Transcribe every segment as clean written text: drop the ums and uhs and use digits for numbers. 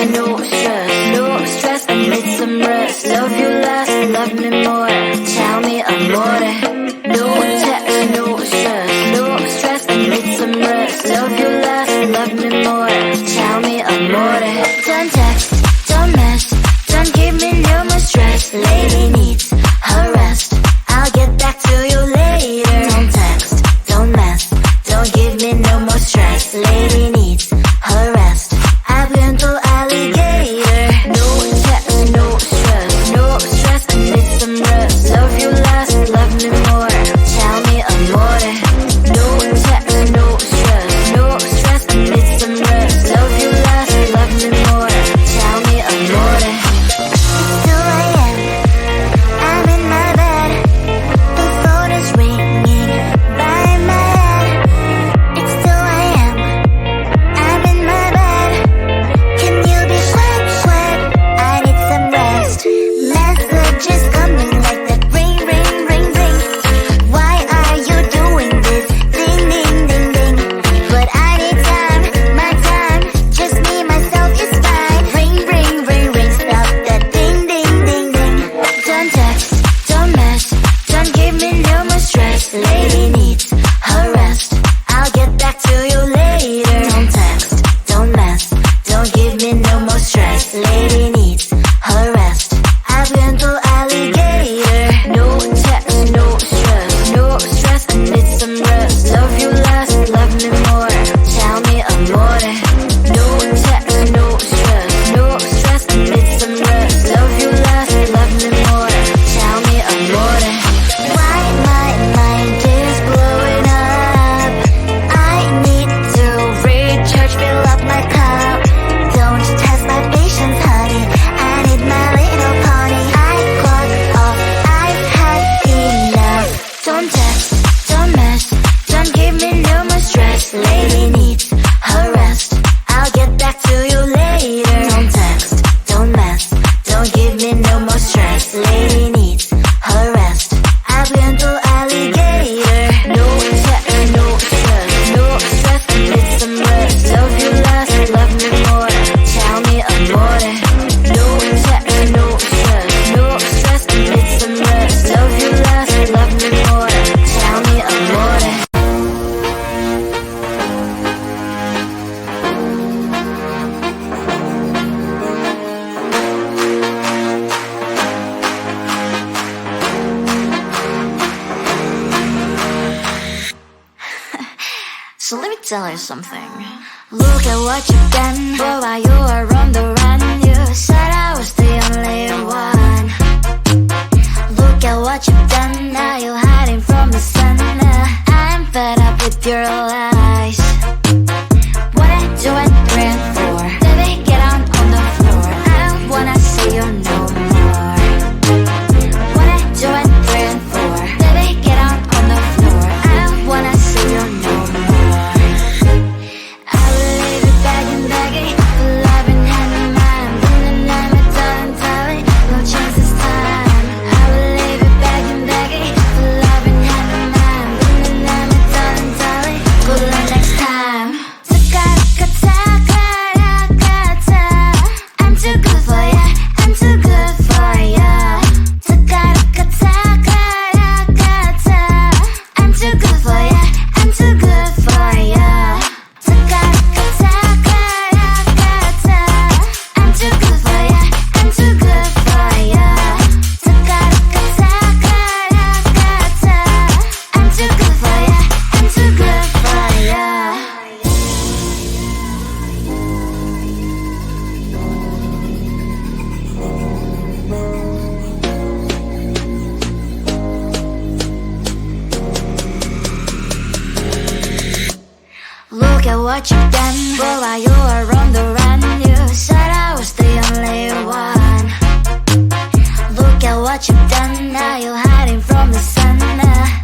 no stress, no stress. I need some rest. Love you less, love me more. Tell me amore. No text, no stress, no stress. I need some rest. Love you less, love me more. Tell me amore. Don't text, don't mess, don't give me no more stress. Lady needs her rest. I'll get back to you later. Don't text, don't mess, don't give me no more stress. Lady needs her rest. I've been to alligator. No text, no stress, no stress. I need some rest. Love you less, love me more. Tell me amore. No text, no stress, no stress. I need some rest. Love you less, love me more. Tell me amore. It's 2 a.m. I'm in my bed. The phone is ringing by my head. It's 2 a.m. I'm in my bed. Can you be quiet? I need some rest. Messages coming like that. Ring, ring, ring, ring. Why are you doing this? Ding, ding, ding, ding. But I need time, my time. Just me, myself is fine. Ring, ring, ring, ring. Stop that ding, ding, ding, ding. Don't text, don't mess, don't give me no more stress. Lady needs her rest. I'll get back to you later. Don't text, don't mess, don't give me no more stress. Lady needs her rest. I've been to alligator. No text, no stress, no stress. I need some rest. Love you less, love me more. Tell me amore. No text, no stress, no stress. I need some rest. Love you less, love me more. Tell me amore. Why my mind is blowing up? I need to recharge, fill up my cup. Don't test my patience, honey. I need my little pony. I clock off, I've had enough. Don't text, don't mess, don't give me no more stress. Lady needs her rest. I'll get back to you later. Don't text, don't mess, don't give me no more stress. Lady needs her rest. I've been to alligator. No text, no stress, no stress. I need some rest. Love you less, love me more. Tell me amore. No text, no stress, no stress. I need some rest. Love you less, love me more. Tell me amore. So let me tell you something. Look at what you've done. Boy, while you were on the run, you said I was the only one. Look at what you've done. Now you're hiding from the sun. I'm fed up with your lies. What I do and 3 and 4. Baby, get on the floor. I don't wanna see you no more. What I do and 3 and 4. Baby, get on the floor. I don't wanna see you no more. I will leave it begging, begging for love and hand in mine. Then I'm a darling, darling, no chance this time. I will leave it begging, begging for love and hand in mine. Then I'm a darling, darling, good luck next time. I'm too good for ya, I'm too good for ya. I'm too good for ya, I'm too good for ya. I'm too good for ya, I'm too good for ya. I'm too good for ya, I'm too good for ya. Look at what you've done. Boy, while you were on the run, you said I was the only one. Look at what you've done. Now you're hiding from the sun.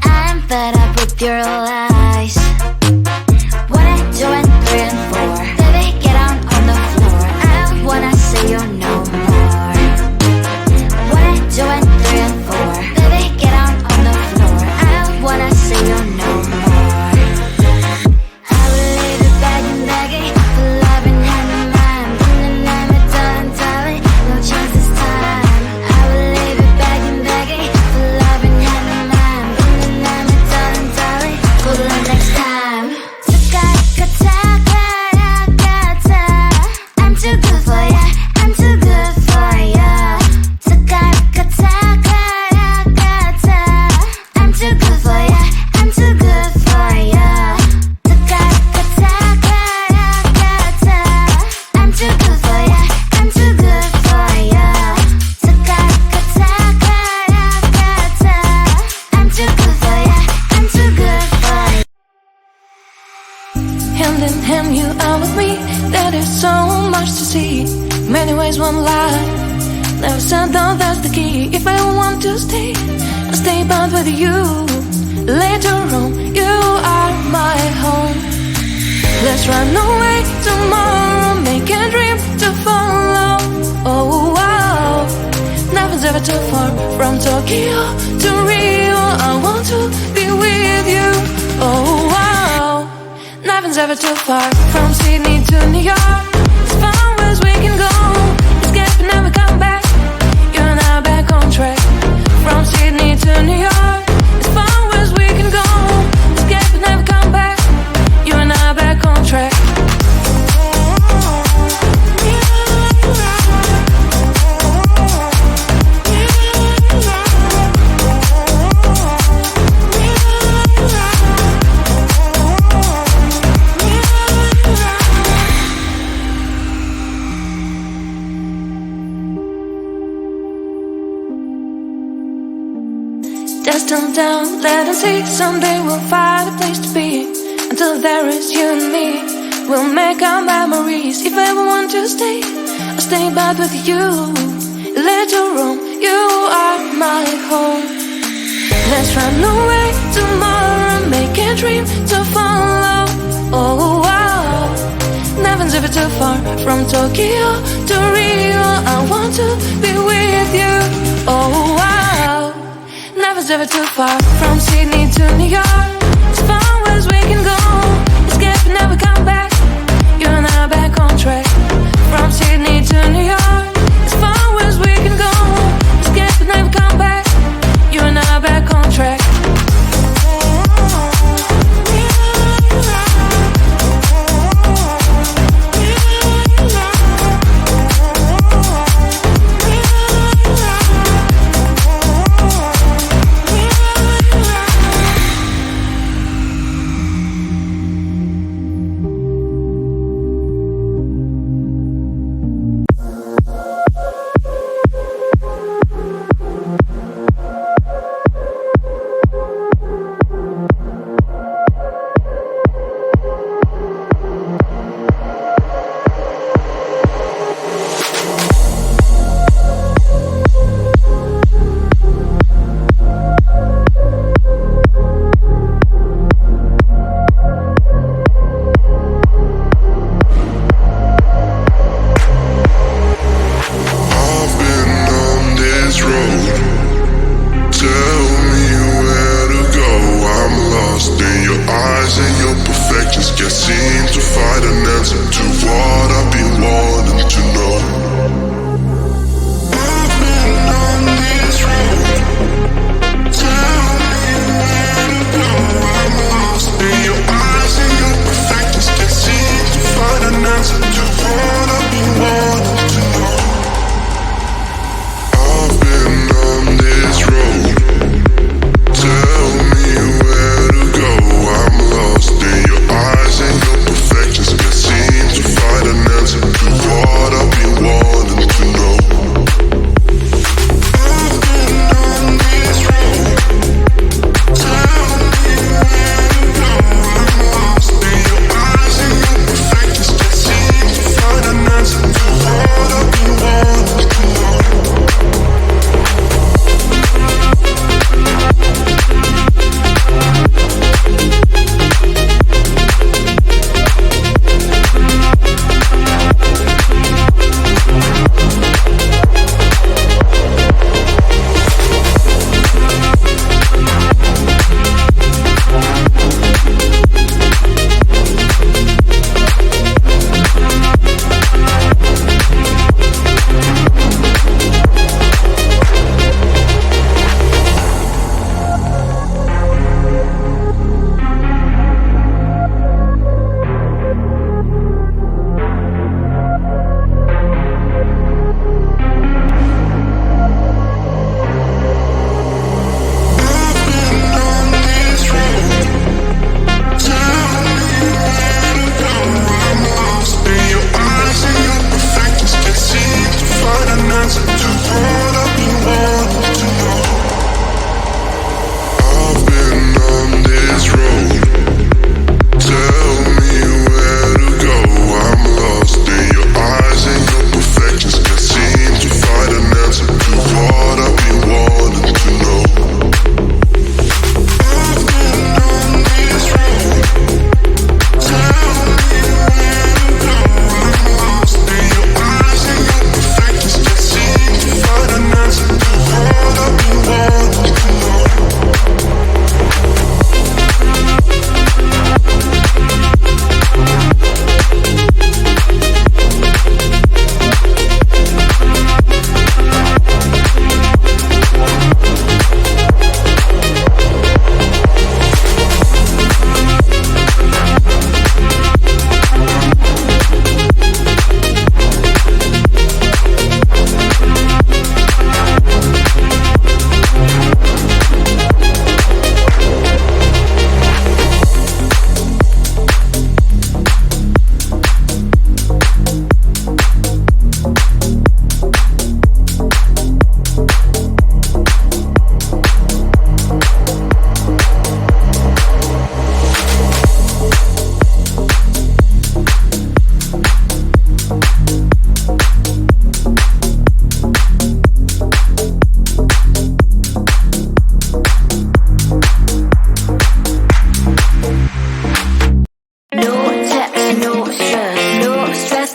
I'm fed up with your lies. What I do and 3 and 4. Baby, get on the floor. I don't wanna see you no more. What I do and 3 and 4. Baby, get on the floor. I don't wanna see you no more. I will leave it begging, begging for love and hand in mine. Then I'm a so much to see. Many ways, one life. Never said that that's the key. If I want to stay, I'll stay bound with you. Later on, you are my home. Let's run away tomorrow, make a dream to follow. Oh wow, nothing's ever too far. From Tokyo to Rio, I want to be with you. Oh wow, nothing's ever too far. From Sydney to New York, as far as we can go. Escape and never come back. You and I back on track. From Sydney to New York, as far as we can go. Escape and never come back. You and I back on track. Just calm down, let them see. Someday we'll find a place to be. Until there is you and me, we'll make our memories. If I ever want to stay, I'll stay back with you. Later on, you are my home. Let's run away tomorrow, make a dream to follow. Oh wow, nothing's ever too far. From Tokyo to Rio, I want to be with you. Oh wow, nothing's ever too far. From Sydney to New York, as far as we can go. Escape and never come back. You and I back on track. From Sydney to New York, as far as we can go. Escape and never come back. You and I back on track.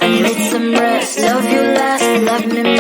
stress, I need some rest. Love you last, love me